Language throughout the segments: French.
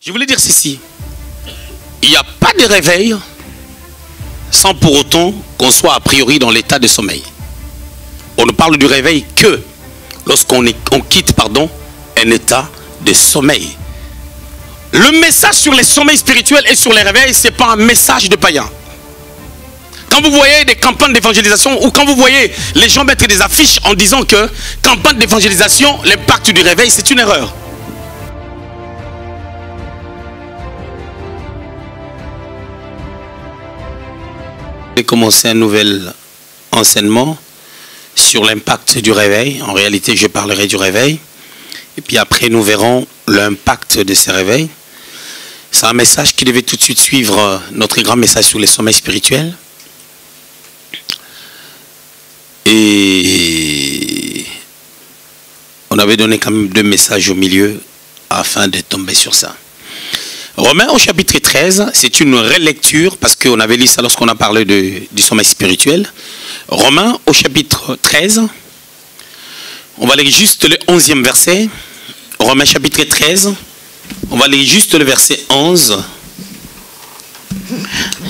Je voulais dire ceci. Il n'y a pas de réveil sans pour autant qu'on soit a priori dans l'état de sommeil. On ne parle du réveil que lorsqu'on quitte un état de sommeil. Le message sur les sommeils spirituels et sur les réveils, ce n'est pas un message de païen. Quand vous voyez des campagnes d'évangélisation ou quand vous voyez les gens mettre des affiches en disant que campagne d'évangélisation, l'impact du réveil, c'est une erreur. J'ai commencé un nouvel enseignement sur l'impact du réveil. En réalité, je parlerai du réveil. Et puis après, nous verrons l'impact de ces réveils. C'est un message qui devait tout de suite suivre notre grand message sur les sommeils spirituels. Et on avait donné quand même 2 messages au milieu afin de tomber sur ça. Romains au chapitre 13, c'est une relecture parce qu'on avait lu ça lorsqu'on a parlé du sommeil spirituel. Romains au chapitre 13, on va lire juste le 11e verset. Romains chapitre 13, on va lire juste le verset 11.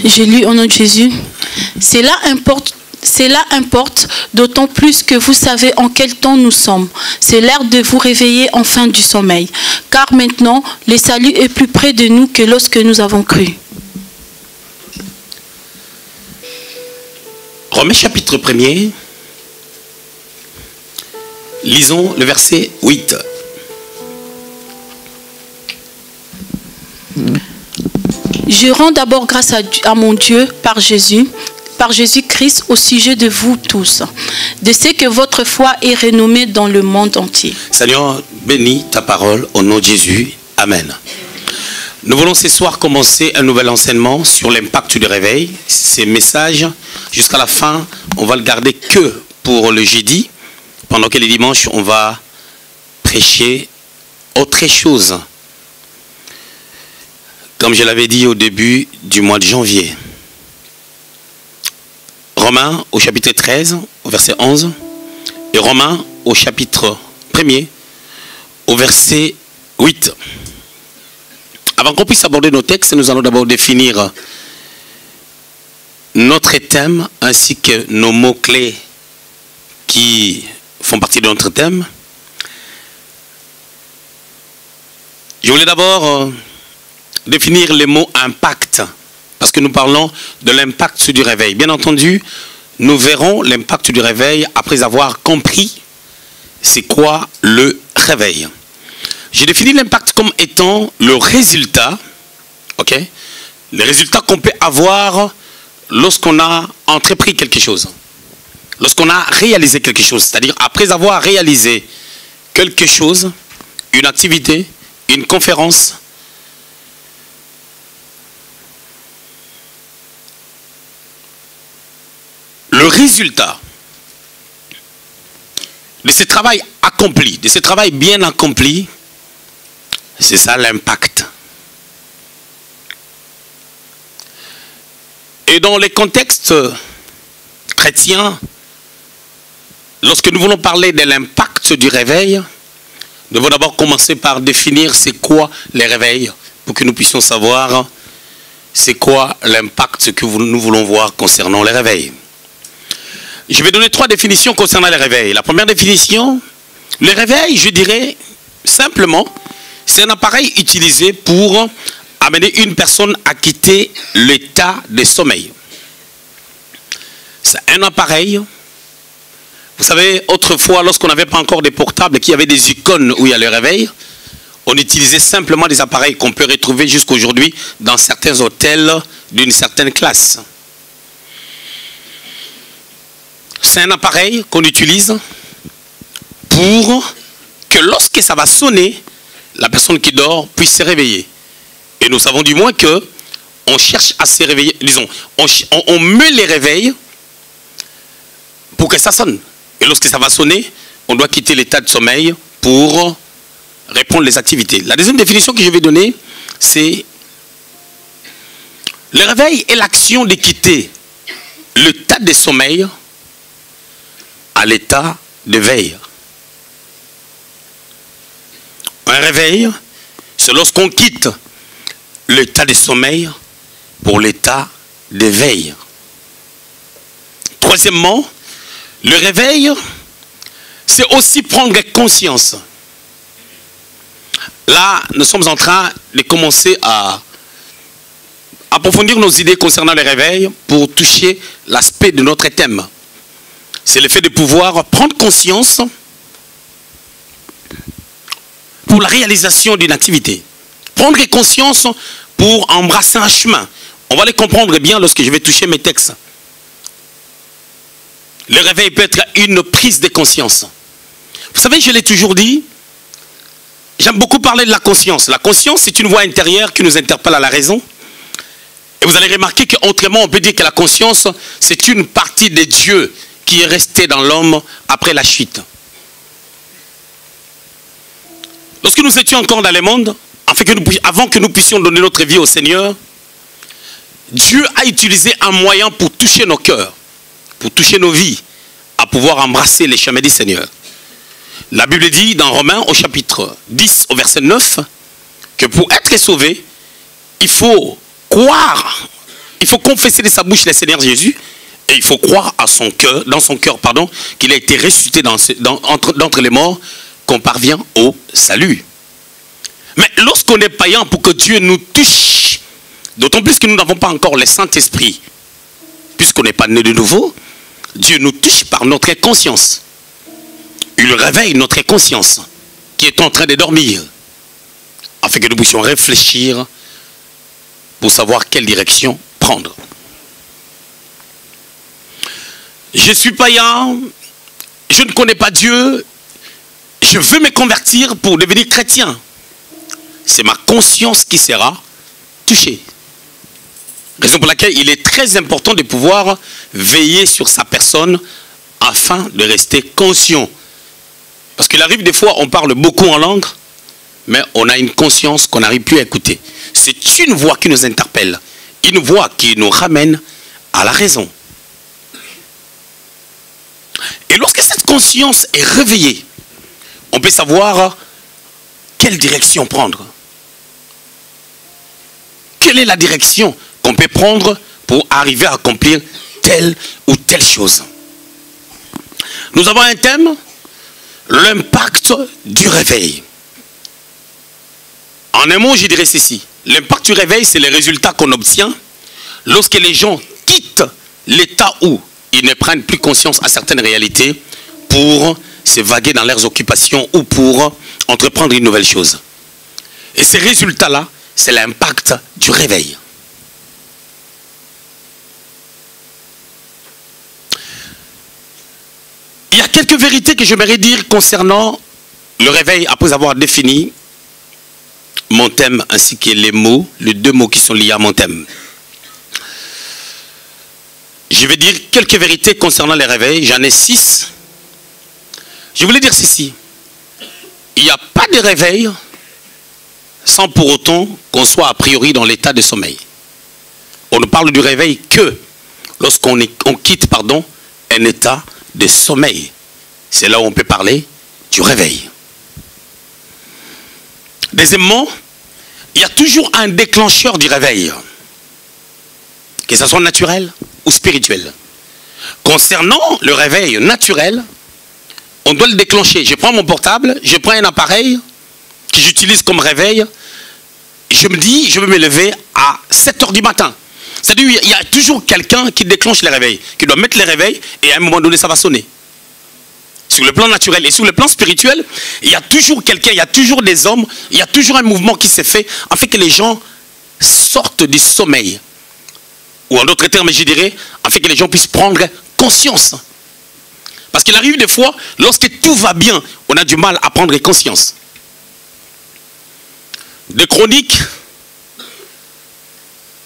J'ai lu au nom de Jésus. Cela importe d'autant plus que vous savez en quel temps nous sommes. C'est l'heure de vous réveiller enfin du sommeil. Car maintenant, le salut est plus près de nous que lorsque nous avons cru. Romains chapitre 1er. Lisons le verset 8. Je rends d'abord grâce à mon Dieu par Jésus-Christ au sujet de vous tous, de ce que votre foi est renommée dans le monde entier. Seigneur, bénis ta parole au nom de Jésus. Amen. Nous voulons ce soir commencer un nouvel enseignement sur l'impact du réveil. Ces messages, jusqu'à la fin, on va le garder que pour le jeudi, pendant que les dimanches, on va prêcher autre chose. Comme je l'avais dit au début du mois de janvier. Romains au chapitre 13, au verset 11, et Romains au chapitre 1er, au verset 8. Avant qu'on puisse aborder nos textes, nous allons d'abord définir notre thème ainsi que nos mots-clés qui font partie de notre thème. Je voulais d'abord définir les mots impact. Parce que nous parlons de l'impact du réveil. Bien entendu, nous verrons l'impact du réveil après avoir compris c'est quoi le réveil. J'ai défini l'impact comme étant le résultat, ok, le résultat qu'on peut avoir lorsqu'on a entrepris quelque chose, lorsqu'on a réalisé quelque chose, c'est-à-dire après avoir réalisé quelque chose, une activité, une conférence, le résultat de ce travail accompli, de ce travail bien accompli, c'est ça l'impact. Et dans les contextes chrétiens, lorsque nous voulons parler de l'impact du réveil, nous devons d'abord commencer par définir c'est quoi les réveils, pour que nous puissions savoir c'est quoi l'impact que nous voulons voir concernant les réveils. Je vais donner 3 définitions concernant les réveils. La première définition, le réveil, je dirais simplement, c'est un appareil utilisé pour amener une personne à quitter l'état de sommeil. C'est un appareil, vous savez, autrefois, lorsqu'on n'avait pas encore des portables, qu'il y avait des icônes où il y a le réveil, on utilisait simplement des appareils qu'on peut retrouver jusqu'aujourd'hui dans certains hôtels d'une certaine classe. C'est un appareil qu'on utilise pour que lorsque ça va sonner, la personne qui dort puisse se réveiller. Et nous savons du moins que on cherche à se réveiller, disons, on met les réveils pour que ça sonne. Et lorsque ça va sonner, on doit quitter l'état de sommeil pour répondre aux activités. La deuxième définition que je vais donner, c'est le réveil est l'action de quitter l'état de sommeil à l'état de veille. Un réveil, c'est lorsqu'on quitte l'état de sommeil pour l'état d'éveil. Troisièmement, le réveil, c'est aussi prendre conscience. Là, nous sommes en train de commencer à approfondir nos idées concernant le réveil pour toucher l'aspect de notre thème. C'est le fait de pouvoir prendre conscience pour la réalisation d'une activité. Prendre conscience pour embrasser un chemin. On va les comprendre bien lorsque je vais toucher mes textes. Le réveil peut être une prise de conscience. Vous savez, je l'ai toujours dit, j'aime beaucoup parler de la conscience. La conscience, c'est une voix intérieure qui nous interpelle à la raison. Et vous allez remarquer qu'autrement, on peut dire que la conscience, c'est une partie de Dieu qui est restée dans l'homme après la chute. Lorsque nous étions encore dans le monde, avant que nous puissions donner notre vie au Seigneur, Dieu a utilisé un moyen pour toucher nos cœurs, pour toucher nos vies, à pouvoir embrasser les chemins du Seigneur. La Bible dit dans Romains au chapitre 10 au verset 9 que pour être sauvé, il faut croire, il faut confesser de sa bouche le Seigneur Jésus et il faut croire à son cœur, dans son cœur, qu'il a été ressuscité d'entre les morts, qu'on parvient au salut. Mais lorsqu'on est païen, pour que Dieu nous touche, d'autant plus que nous n'avons pas encore le Saint-Esprit, puisqu'on n'est pas né de nouveau, Dieu nous touche par notre conscience. Il réveille notre conscience qui est en train de dormir, afin que nous puissions réfléchir pour savoir quelle direction prendre. Je suis païen, je ne connais pas Dieu, je veux me convertir pour devenir chrétien. C'est ma conscience qui sera touchée. Raison pour laquelle il est très important de pouvoir veiller sur sa personne afin de rester conscient. Parce qu'il arrive des fois, on parle beaucoup en langue, mais on a une conscience qu'on n'arrive plus à écouter. C'est une voix qui nous interpelle, une voix qui nous ramène à la raison. Et lorsque cette conscience est réveillée, on peut savoir quelle direction prendre. Quelle est la direction qu'on peut prendre pour arriver à accomplir telle ou telle chose. Nous avons un thème, l'impact du réveil. En un mot, je dirais ceci. L'impact du réveil, c'est les résultats qu'on obtient lorsque les gens quittent l'état où ils ne prennent plus conscience à certaines réalités pour se vaguer dans leurs occupations ou pour entreprendre une nouvelle chose. Et ces résultats-là, c'est l'impact du réveil. Il y a quelques vérités que j'aimerais dire concernant le réveil après avoir défini mon thème ainsi que les deux mots qui sont liés à mon thème. Je vais dire quelques vérités concernant les réveils. J'en ai 6. Je voulais dire ceci. Il n'y a pas de réveil sans pour autant qu'on soit a priori dans l'état de sommeil. On ne parle du réveil que lorsqu'on quitte un état de sommeil. C'est là où on peut parler du réveil. Deuxièmement, il y a toujours un déclencheur du réveil, que ce soit naturel ou spirituel. Concernant le réveil naturel, on doit le déclencher. Je prends mon portable, je prends un appareil que j'utilise comme réveil, je me dis, je vais me lever à 7 h du matin. C'est-à-dire, il y a toujours quelqu'un qui déclenche les réveils, qui doit mettre les réveils, et à un moment donné, ça va sonner. Sur le plan naturel et sur le plan spirituel, il y a toujours quelqu'un, il y a toujours des hommes, il y a toujours un mouvement qui s'est fait, afin que les gens sortent du sommeil. Ou en d'autres termes, je dirais, afin que les gens puissent prendre conscience. Parce qu'il arrive des fois, lorsque tout va bien, on a du mal à prendre conscience. De Chroniques,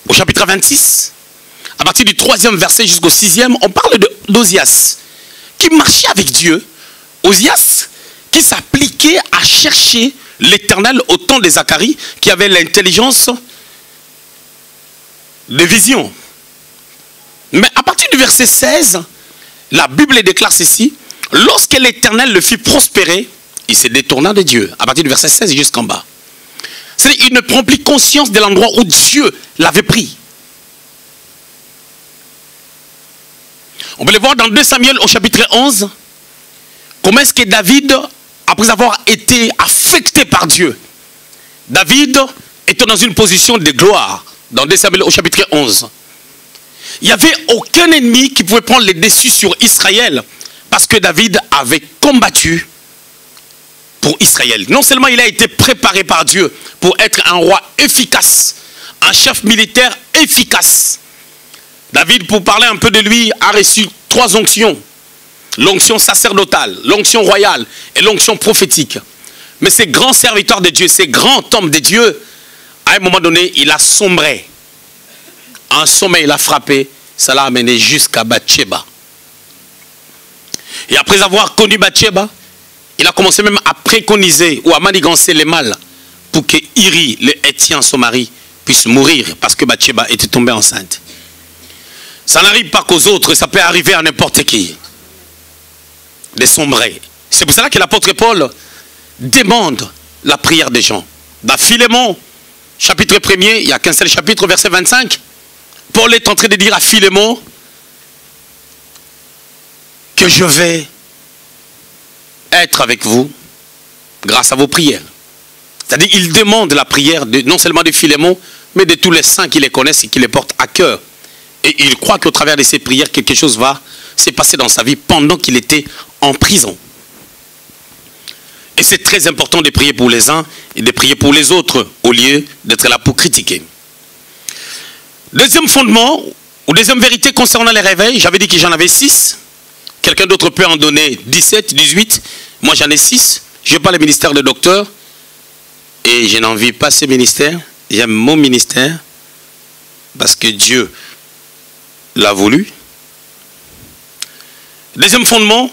au chapitre 26, à partir du 3e verset jusqu'au 6e, on parle d'Osias, qui marchait avec Dieu. Osias, qui s'appliquait à chercher l'Éternel au temps de Zacharie, qui avait l'intelligence de vision. Mais à partir du verset 16, la Bible déclare ceci: lorsque l'Éternel le fit prospérer, il se détourna de Dieu. À partir du verset 16 jusqu'en bas. C'est-à-dire qu'il ne prend plus conscience de l'endroit où Dieu l'avait pris. On peut le voir dans 2 Samuel au chapitre 11. Comment est-ce que David, après avoir été affecté par Dieu, David était dans une position de gloire. Dans 2 Samuel au chapitre 11. Il n'y avait aucun ennemi qui pouvait prendre les dessus sur Israël. Parce que David avait combattu pour Israël. Non seulement il a été préparé par Dieu pour être un roi efficace, un chef militaire efficace. David, pour parler un peu de lui, a reçu 3 onctions. L'onction sacerdotale, l'onction royale et l'onction prophétique. Mais ces grands serviteurs de Dieu, ces grands hommes de Dieu, à un moment donné, il a sombré. Un sommeil l'a frappé, ça l'a amené jusqu'à Bathsheba. Et après avoir connu Bathsheba, il a commencé même à préconiser ou à manigancer les mâles pour que Iri, le Héthien, son mari, puisse mourir parce que Bathsheba était tombée enceinte. Ça n'arrive pas qu'aux autres, ça peut arriver à n'importe qui. De sombrer. C'est pour cela que l'apôtre Paul demande la prière des gens. Dans Philémon, chapitre 1er, il n'y a qu'un seul chapitre, verset 25. Paul est en train de dire à Philémon que je vais être avec vous grâce à vos prières. C'est-à-dire qu'il demande la prière non seulement de Philémon, mais de tous les saints qui les connaissent et qui les portent à cœur. Et il croit qu'au travers de ces prières, quelque chose va se passer dans sa vie pendant qu'il était en prison. Et c'est très important de prier pour les uns et de prier pour les autres, au lieu d'être là pour critiquer. Deuxième fondement, ou deuxième vérité concernant les réveils, j'avais dit que j'en avais 6. Quelqu'un d'autre peut en donner 17, 18. Moi j'en ai 6. Je n'ai pas le ministère de docteur. Et je n'envie pas ce ministère. J'aime mon ministère. Parce que Dieu l'a voulu. Deuxième fondement.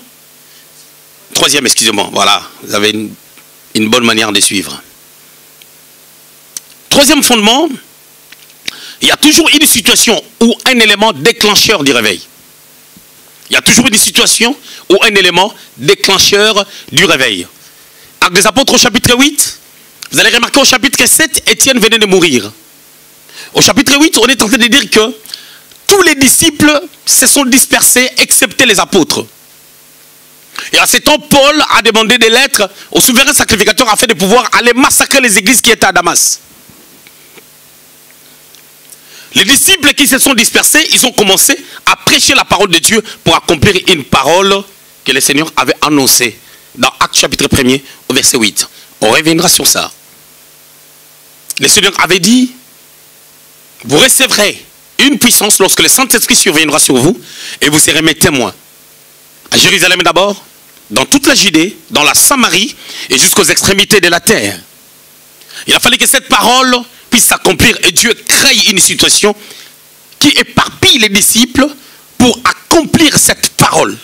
Troisième, excusez-moi. Voilà. Vous avez une bonne manière de suivre. Troisième fondement. Il y a toujours une situation ou un élément déclencheur du réveil. Il y a toujours une situation ou un élément déclencheur du réveil. Actes des Apôtres au chapitre 8, vous allez remarquer au chapitre 7, Étienne venait de mourir. Au chapitre 8, on est en train de dire que tous les disciples se sont dispersés, excepté les apôtres. Et à ce temps, Paul a demandé des lettres au souverain sacrificateur afin de pouvoir aller massacrer les églises qui étaient à Damas. Les disciples qui se sont dispersés, ils ont commencé à prêcher la parole de Dieu pour accomplir une parole que le Seigneur avait annoncée dans Actes chapitre 1er au verset 8. On reviendra sur ça. Le Seigneur avait dit, vous recevrez une puissance lorsque le Saint-Esprit surviendra sur vous et vous serez mes témoins. À Jérusalem d'abord, dans toute la Judée, dans la Samarie et jusqu'aux extrémités de la terre. Il a fallu que cette parole puisse s'accomplir et Dieu crée une situation qui éparpille les disciples pour accomplir cette parole.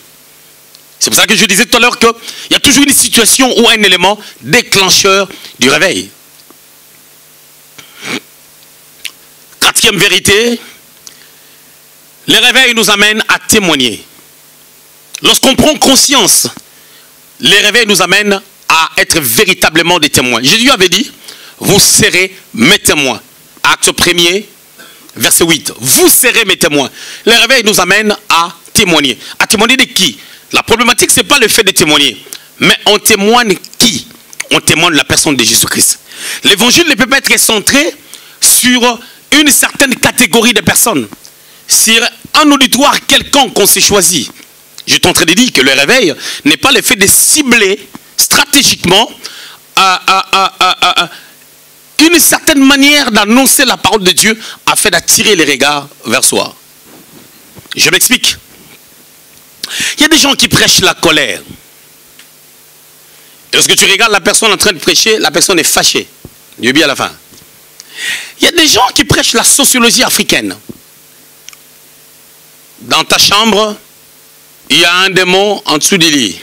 C'est pour ça que je disais tout à l'heure qu'il y a toujours une situation ou un élément déclencheur du réveil. Quatrième vérité, les réveils nous amènent à témoigner. Lorsqu'on prend conscience, les réveils nous amènent à être véritablement des témoins. Jésus avait dit, vous serez mes témoins. Acte 1er, verset 8. Vous serez mes témoins. Les réveils nous amènent à témoigner. À témoigner de qui? La problématique, ce n'est pas le fait de témoigner. Mais on témoigne qui? On témoigne la personne de Jésus-Christ. L'évangile ne peut pas être centré sur une certaine catégorie de personnes. Sur un auditoire quelconque qu'on s'est choisi. Je suis en train de dire que le réveil n'est pas le fait de cibler stratégiquement une certaine manière d'annoncer la parole de Dieu afin d'attirer les regards vers soi. Je m'explique. Il y a des gens qui prêchent la colère. Et lorsque tu regardes la personne en train de prêcher, la personne est fâchée. Dieu bien à la fin. Il y a des gens qui prêchent la sociologie africaine. Dans ta chambre, il y a un démon en dessous du lit.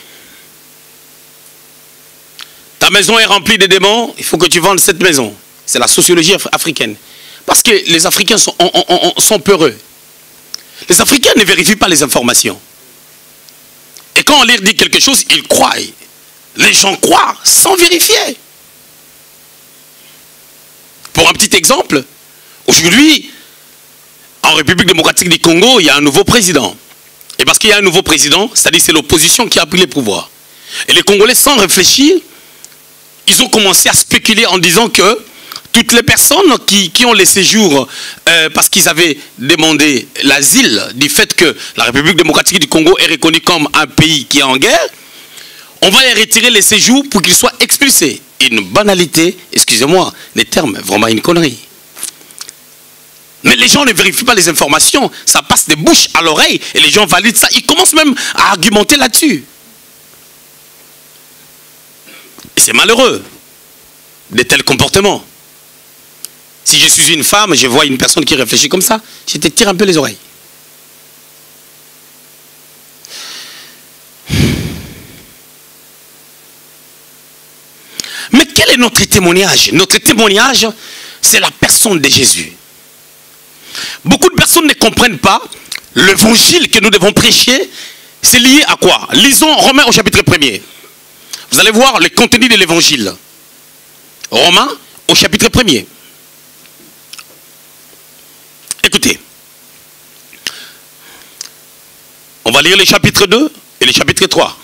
Ta maison est remplie de démons, il faut que tu vendes cette maison. C'est la sociologie africaine. Parce que les Africains sont peureux. Les Africains ne vérifient pas les informations. Et quand on leur dit quelque chose, ils croient. Les gens croient sans vérifier. Pour un petit exemple, aujourd'hui, en République démocratique du Congo, il y a un nouveau président. Et parce qu'il y a un nouveau président, c'est-à-dire que c'est l'opposition qui a pris les pouvoirs. Et les Congolais, sans réfléchir, ils ont commencé à spéculer en disant que toutes les personnes qui ont les séjours parce qu'ils avaient demandé l'asile du fait que la République démocratique du Congo est reconnue comme un pays qui est en guerre, on va les retirer les séjours pour qu'ils soient expulsés. Une banalité, excusez-moi, les termes, vraiment une connerie. Mais les gens ne vérifient pas les informations, ça passe des bouches à l'oreille et les gens valident ça. Ils commencent même à argumenter là-dessus. Et c'est malheureux de tels comportements. Si je suis une femme, je vois une personne qui réfléchit comme ça, je te tire un peu les oreilles. Mais quel est notre témoignage? Notre témoignage, c'est la personne de Jésus. Beaucoup de personnes ne comprennent pas l'évangile que nous devons prêcher. C'est lié à quoi? Lisons Romains au chapitre 1er. Vous allez voir le contenu de l'évangile. Romains au chapitre 1er. Écoutez. On va lire les chapitres 2 et les chapitres 3.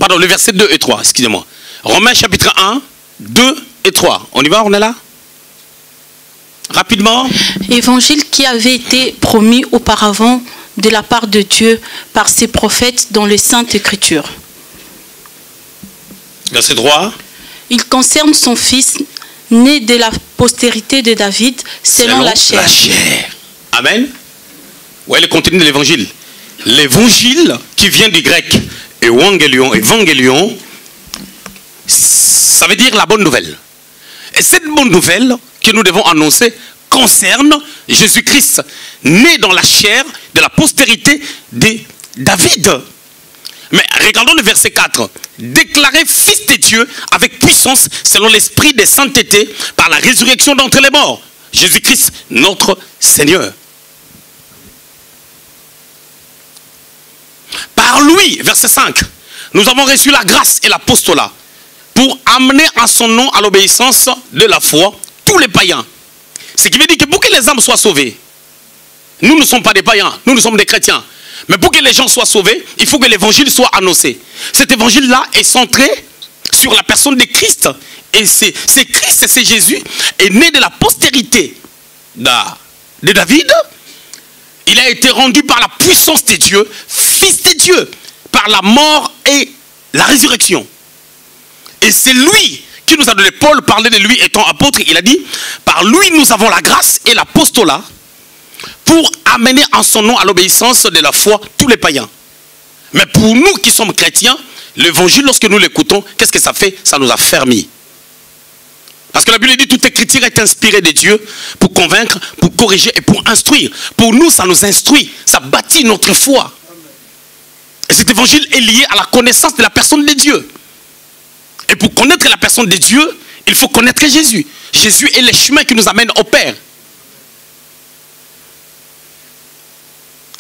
Pardon, le verset 2 et 3, excusez-moi. Romains chapitre 1, 2 et 3. On y va, on est là? Rapidement. Évangile qui avait été promis auparavant de la part de Dieu par ses prophètes dans les Saintes Écritures. Verset 3. Il concerne son fils, né de la postérité de David, selon la chair. Amen. Ouais, le contenu de l'évangile. L'évangile qui vient du grec évangélion, ça veut dire la bonne nouvelle. Et cette bonne nouvelle que nous devons annoncer concerne Jésus-Christ, né dans la chair de la postérité de David. Mais regardons le verset 4. Déclaré fils de Dieu avec puissance selon l'esprit de sainteté par la résurrection d'entre les morts. Jésus-Christ, notre Seigneur. Par lui, verset 5, nous avons reçu la grâce et l'apostolat pour amener en son nom à l'obéissance de la foi tous les païens. Ce qui veut dire que pour que les âmes soient sauvées, nous ne sommes pas des païens, nous sommes des chrétiens. Mais pour que les gens soient sauvés, il faut que l'évangile soit annoncé. Cet évangile-là est centré sur la personne de Christ. Et c'est Christ, c'est Jésus, est né de la postérité de David. Il a été rendu par la puissance de Dieu, fils de Dieu, par la mort et la résurrection. Et c'est lui qui nous a donné. Paul parlait de lui étant apôtre. Il a dit, par lui nous avons la grâce et l'apostolat pour amener en son nom à l'obéissance de la foi tous les païens. Mais pour nous qui sommes chrétiens, l'évangile, lorsque nous l'écoutons, qu'est-ce que ça fait? Ça nous a fermés. Parce que la Bible dit toute écriture est inspirée de Dieu pour convaincre, pour corriger et pour instruire. Pour nous, ça nous instruit, ça bâtit notre foi. Et cet évangile est lié à la connaissance de la personne de Dieu. Et pour connaître la personne de Dieu, il faut connaître Jésus. Jésus est le chemin qui nous amène au Père.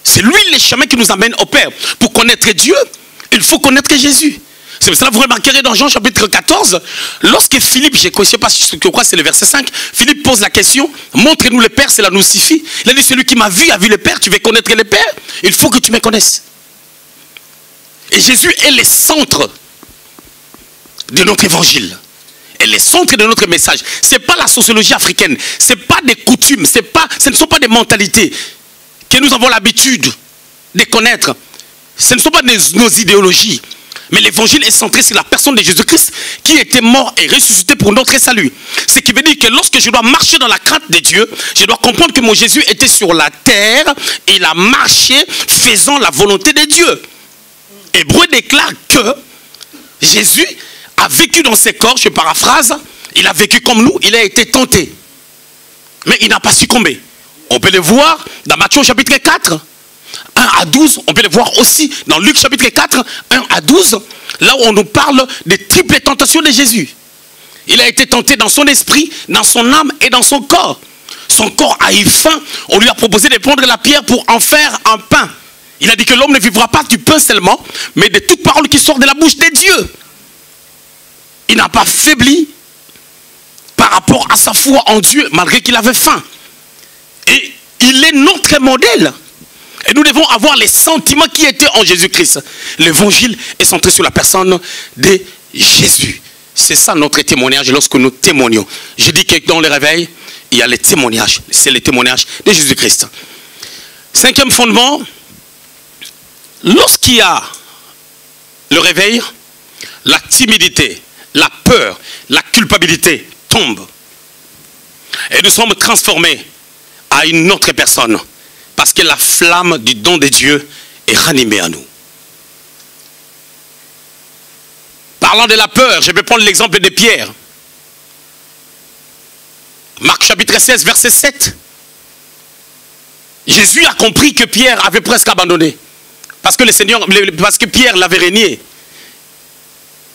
C'est lui le chemin qui nous amène au Père. Pour connaître Dieu, il faut connaître Jésus. C'est pour cela que vous remarquerez dans Jean chapitre 14, lorsque Philippe, je ne sais pas ce que je crois, c'est le verset 5, Philippe pose la question, montre-nous le Père, cela nous suffit. Il a dit, celui qui m'a vu a vu le Père, tu veux connaître le Père, il faut que tu me connaisses. Et Jésus est le centre de notre évangile. Et le centre de notre message. Ce n'est pas la sociologie africaine, ce n'est pas des coutumes, ce ne sont pas des mentalités que nous avons l'habitude de connaître. Ce ne sont pas nos idéologies. Mais l'évangile est centré sur la personne de Jésus-Christ qui était mort et ressuscité pour notre salut. Ce qui veut dire que lorsque je dois marcher dans la crainte de Dieu, je dois comprendre que mon Jésus était sur la terre et il a marché faisant la volonté de Dieu. Hébreu déclare que Jésus a vécu dans ses corps, je paraphrase, il a vécu comme nous, il a été tenté. Mais il n'a pas succombé. On peut le voir dans Matthieu chapitre 4. 1 à 12, on peut le voir aussi dans Luc chapitre 4, 1 à 12, là où on nous parle des triples tentations de Jésus. Il a été tenté dans son esprit, dans son âme et dans son corps. Son corps a eu faim, on lui a proposé de prendre la pierre pour en faire un pain. Il a dit que l'homme ne vivra pas du pain seulement, mais de toute parole qui sort de la bouche de Dieu. Il n'a pas faibli, par rapport à sa foi en Dieu, malgré qu'il avait faim. Et il est notre modèle. Et nous devons avoir les sentiments qui étaient en Jésus-Christ. L'évangile est centré sur la personne de Jésus. C'est ça notre témoignage lorsque nous témoignons. Je dis que dans le réveil, il y a les témoignages. C'est les témoignages de Jésus-Christ. Cinquième fondement, lorsqu'il y a le réveil, la timidité, la peur, la culpabilité tombent. Et nous sommes transformés à une autre personne. Parce que la flamme du don de Dieu est ranimée à nous. Parlant de la peur, je vais prendre l'exemple de Pierre. Marc chapitre 16, verset 7. Jésus a compris que Pierre avait presque abandonné. Parce que Pierre l'avait renié.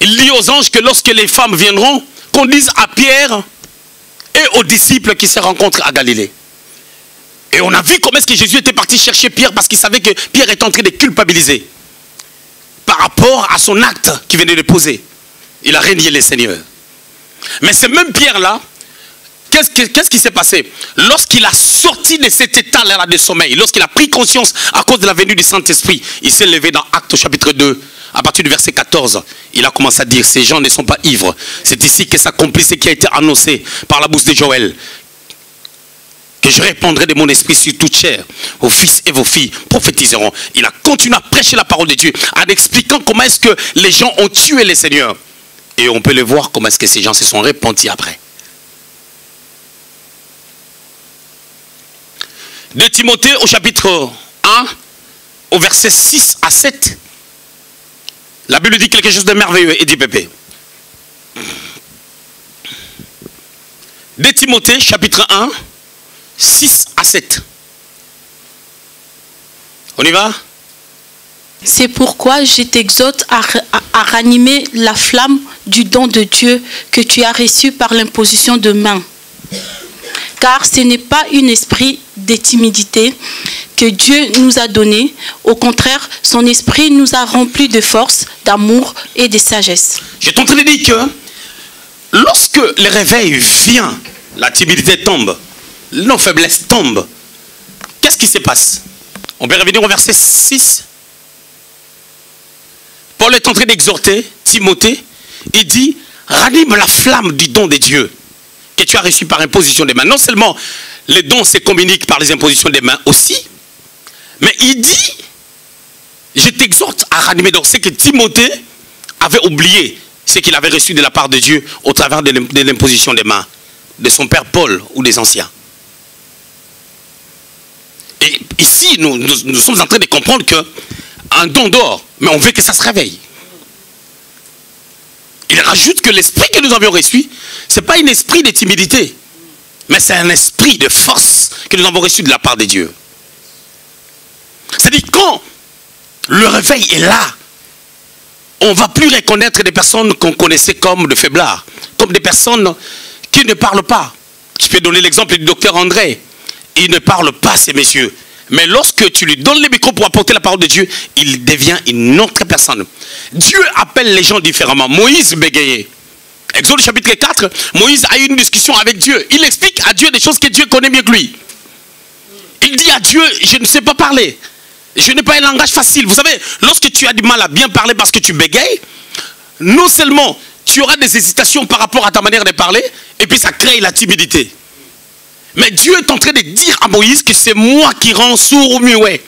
Il dit aux anges que lorsque les femmes viendront, qu'on dise à Pierre et aux disciples qui se rencontrent à Galilée. Et on a vu comment est-ce que Jésus était parti chercher Pierre parce qu'il savait que Pierre était en train de culpabiliser par rapport à son acte qu'il venait de poser. Il a renié le Seigneur. Mais ce même Pierre-là, qu'est-ce qui s'est passé? Lorsqu'il a sorti de cet état-là de sommeil, lorsqu'il a pris conscience à cause de la venue du Saint-Esprit, il s'est levé dans Actes chapitre 2, à partir du verset 14. Il a commencé à dire, ces gens ne sont pas ivres. C'est ici que s'accomplit ce qui a été annoncé par la bouche de Joël. Que je répandrai de mon esprit sur toute chair. Vos fils et vos filles prophétiseront. Il a continué à prêcher la parole de Dieu en expliquant comment est-ce que les gens ont tué le Seigneur. Et on peut le voir comment est-ce que ces gens se sont repentis après. 2 Timothée au chapitre 1, au verset 6 à 7. La Bible dit quelque chose de merveilleux et dit Pépé. 2 Timothée chapitre 1, 6 à 7. On y va? C'est pourquoi je t'exhorte à ranimer la flamme du don de Dieu que tu as reçu par l'imposition de main. Car ce n'est pas un esprit de timidité que Dieu nous a donné. Au contraire, son esprit nous a remplis de force, d'amour et de sagesse. Je suis en train de dire que lorsque le réveil vient, la timidité tombe. Nos faiblesses tombent. Qu'est-ce qui se passe? On peut revenir au verset 6. Paul est en train d'exhorter Timothée. Il dit, ranime la flamme du don de Dieu que tu as reçu par imposition des mains. Non seulement les dons se communiquent par les impositions des mains aussi, mais il dit, je t'exhorte à ranimer. Donc c'est que Timothée avait oublié ce qu'il avait reçu de la part de Dieu au travers de l'imposition des mains de son père Paul ou des anciens. Et ici, nous sommes en train de comprendre qu'un don d'or, mais on veut que ça se réveille. Il rajoute que l'esprit que nous avions reçu, ce n'est pas un esprit de timidité, mais c'est un esprit de force que nous avons reçu de la part de Dieu. C'est-à-dire quand le réveil est là, on ne va plus reconnaître des personnes qu'on connaissait comme de faiblards, comme des personnes qui ne parlent pas. Je peux donner l'exemple du docteur André. Il ne parle pas, ces messieurs. Mais lorsque tu lui donnes le micro pour apporter la parole de Dieu, il devient une autre personne. Dieu appelle les gens différemment. Moïse bégayait. Exode chapitre 4, Moïse a eu une discussion avec Dieu. Il explique à Dieu des choses que Dieu connaît mieux que lui. Il dit à Dieu, je ne sais pas parler. Je n'ai pas un langage facile. Vous savez, lorsque tu as du mal à bien parler parce que tu bégayes, non seulement tu auras des hésitations par rapport à ta manière de parler, et puis ça crée la timidité. Mais Dieu est en train de dire à Moïse que c'est moi qui rends sourd ou muet.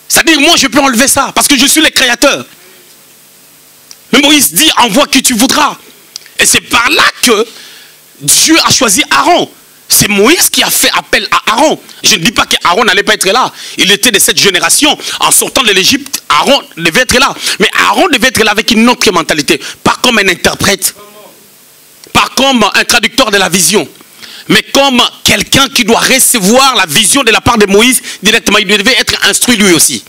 C'est-à-dire, moi je peux enlever ça, parce que je suis le créateur. Mais Moïse dit, envoie qui tu voudras. Et c'est par là que Dieu a choisi Aaron. C'est Moïse qui a fait appel à Aaron. Je ne dis pas qu'Aaron n'allait pas être là. Il était de cette génération. En sortant de l'Égypte, Aaron devait être là. Mais Aaron devait être là avec une autre mentalité. Pas comme un interprète. Pas comme un traducteur de la vision. Mais comme quelqu'un qui doit recevoir la vision de la part de Moïse directement. Il devait être instruit lui aussi.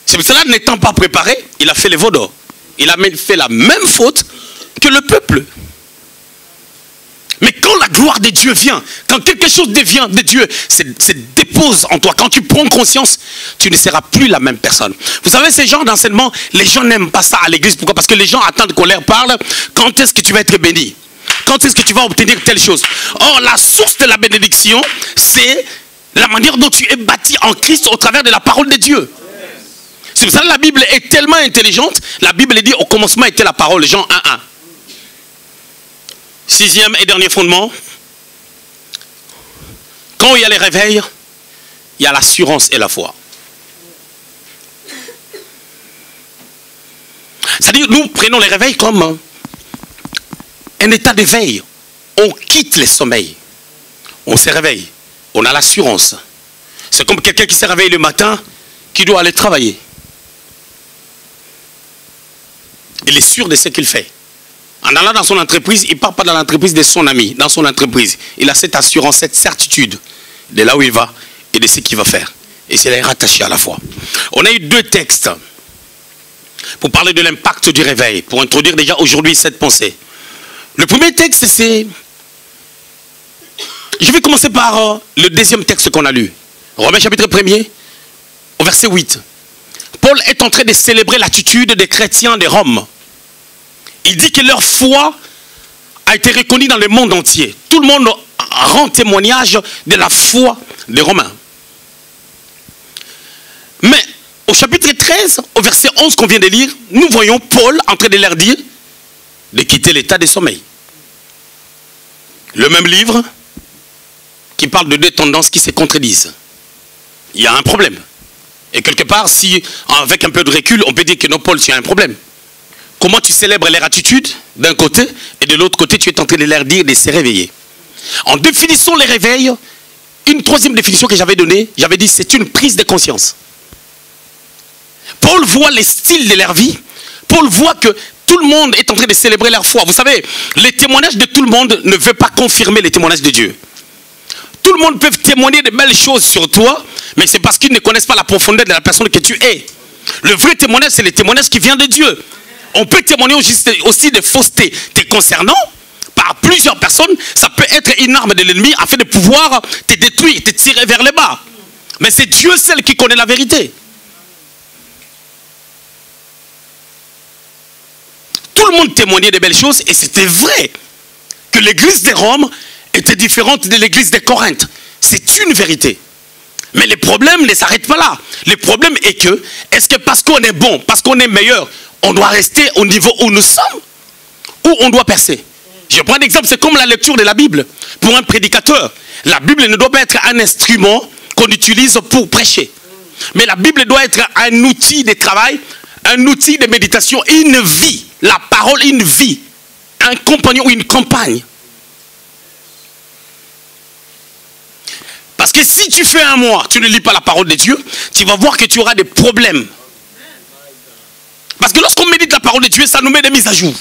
C'est pour cela, n'étant pas préparé, il a fait les veaux d'or. Il a fait la même faute que le peuple. Mais quand la gloire de Dieu vient, quand quelque chose devient de Dieu, c'est dépose en toi, quand tu prends conscience, tu ne seras plus la même personne. Vous savez, ces genres d'enseignement, les gens n'aiment pas ça à l'église. Pourquoi? Parce que les gens attendent qu'on leur parle. Quand est-ce que tu vas être béni? Quand est-ce que tu vas obtenir telle chose? Or, la source de la bénédiction, c'est la manière dont tu es bâti en Christ au travers de la parole de Dieu. C'est pour ça que la Bible est tellement intelligente. La Bible dit au commencement était la parole, Jean 1:1. Sixième et dernier fondement. Quand il y a les réveils, il y a l'assurance et la foi. C'est-à-dire, nous prenons les réveils comme un état d'éveil. On quitte le sommeil. On se réveille. On a l'assurance. C'est comme quelqu'un qui se réveille le matin, qui doit aller travailler. Il est sûr de ce qu'il fait. En allant dans son entreprise, il ne part pas dans l'entreprise de son ami, dans son entreprise. Il a cette assurance, cette certitude de là où il va et de ce qu'il va faire. Et c'est rattaché à la foi. On a eu deux textes pour parler de l'impact du réveil, pour introduire déjà aujourd'hui cette pensée. Le premier texte, c'est... Je vais commencer par le deuxième texte qu'on a lu. Romains chapitre 1er, au verset 8. Paul est en train de célébrer l'attitude des chrétiens de Rome. Il dit que leur foi a été reconnue dans le monde entier. Tout le monde rend témoignage de la foi des Romains. Mais au chapitre 13, au verset 11 qu'on vient de lire, nous voyons Paul en train de leur dire de quitter l'état de sommeil. Le même livre qui parle de deux tendances qui se contredisent. Il y a un problème. Et quelque part, si avec un peu de recul, on peut dire que non, Paul, tu as un problème. Comment tu célèbres leur attitude d'un côté et de l'autre côté, tu es en train de leur dire de se réveiller. En définissant les réveils, une troisième définition que j'avais donnée, j'avais dit c'est une prise de conscience. Paul voit les styles de leur vie. Paul voit que tout le monde est en train de célébrer leur foi. Vous savez, les témoignages de tout le monde ne veulent pas confirmer les témoignages de Dieu. Tout le monde peut témoigner de belles choses sur toi, mais c'est parce qu'ils ne connaissent pas la profondeur de la personne que tu es. Le vrai témoignage, c'est le témoignage qui vient de Dieu. On peut témoigner aussi de fausseté te concernant par plusieurs personnes. Ça peut être une arme de l'ennemi afin de pouvoir te détruire, te tirer vers le bas. Mais c'est Dieu seul qui connaît la vérité. Tout le monde témoignait de belles choses et c'était vrai que l'église de Rome était différente de l'église de Corinthe. C'est une vérité. Mais le problème ne s'arrête pas là. Le problème est que, est-ce que parce qu'on est bon, parce qu'on est meilleur, on doit rester au niveau où nous sommes ou on doit percer? Je prends un exemple, c'est comme la lecture de la Bible. Pour un prédicateur, la Bible ne doit pas être un instrument qu'on utilise pour prêcher. Mais la Bible doit être un outil de travail, un outil de méditation, une vie. La parole, une vie. Un compagnon ou une compagne. Parce que si tu fais un mois, tu ne lis pas la parole de Dieu, tu vas voir que tu auras des problèmes. Parce que lorsqu'on médite la parole de Dieu, ça nous met des mises à jour.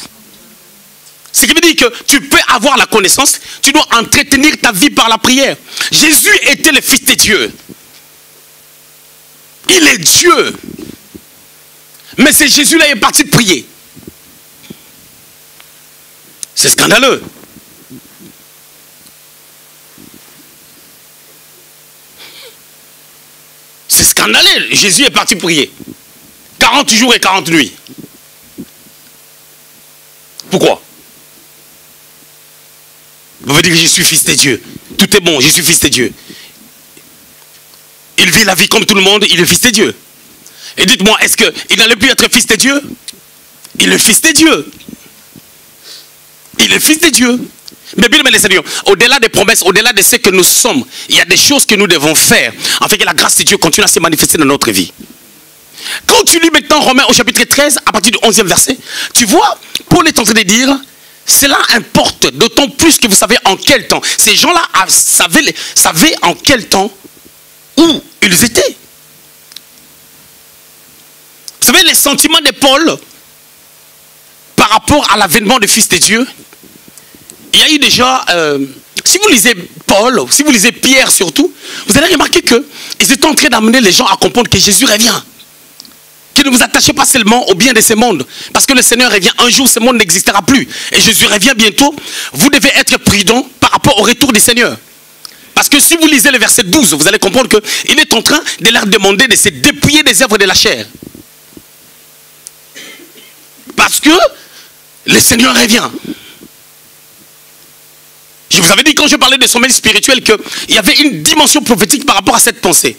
Ce qui veut dire que tu peux avoir la connaissance, tu dois entretenir ta vie par la prière. Jésus était le Fils de Dieu. Il est Dieu. Mais c'est Jésus-là qui est parti prier. C'est scandaleux. C'est scandaleux. Jésus est parti prier. 40 jours et 40 nuits. Pourquoi? Vous pouvez dire que je suis fils de Dieu. Tout est bon, je suis fils de Dieu. Il vit la vie comme tout le monde, il est fils de Dieu. Et dites-moi, est-ce qu'il n'allait plus être fils de Dieu? Il est fils de Dieu. Il est fils de Dieu. Mais bien, mes Seigneurs, au-delà des promesses, au-delà de ce que nous sommes, il y a des choses que nous devons faire afin que la grâce de Dieu continue à se manifester dans notre vie. Quand tu lis maintenant Romains au chapitre 13, à partir du 11e verset, tu vois, Paul est en train de dire, cela importe, d'autant plus que vous savez en quel temps. Ces gens-là savaient en quel temps où ils étaient. Vous savez, les sentiments de Paul par rapport à l'avènement du Fils de Dieu, il y a eu déjà, si vous lisez Paul, si vous lisez Pierre surtout, vous allez remarquer qu'ils étaient en train d'amener les gens à comprendre que Jésus revient. Que ne vous attachez pas seulement au bien de ce monde. Parce que le Seigneur revient un jour, ce monde n'existera plus. Et Jésus revient bientôt. Vous devez être prudent par rapport au retour du Seigneur. Parce que si vous lisez le verset 12, vous allez comprendre qu'il est en train de leur demander de se dépouiller des œuvres de la chair. Parce que le Seigneur revient. Je vous avais dit quand je parlais de sommeil spirituel qu'il y avait une dimension prophétique par rapport à cette pensée.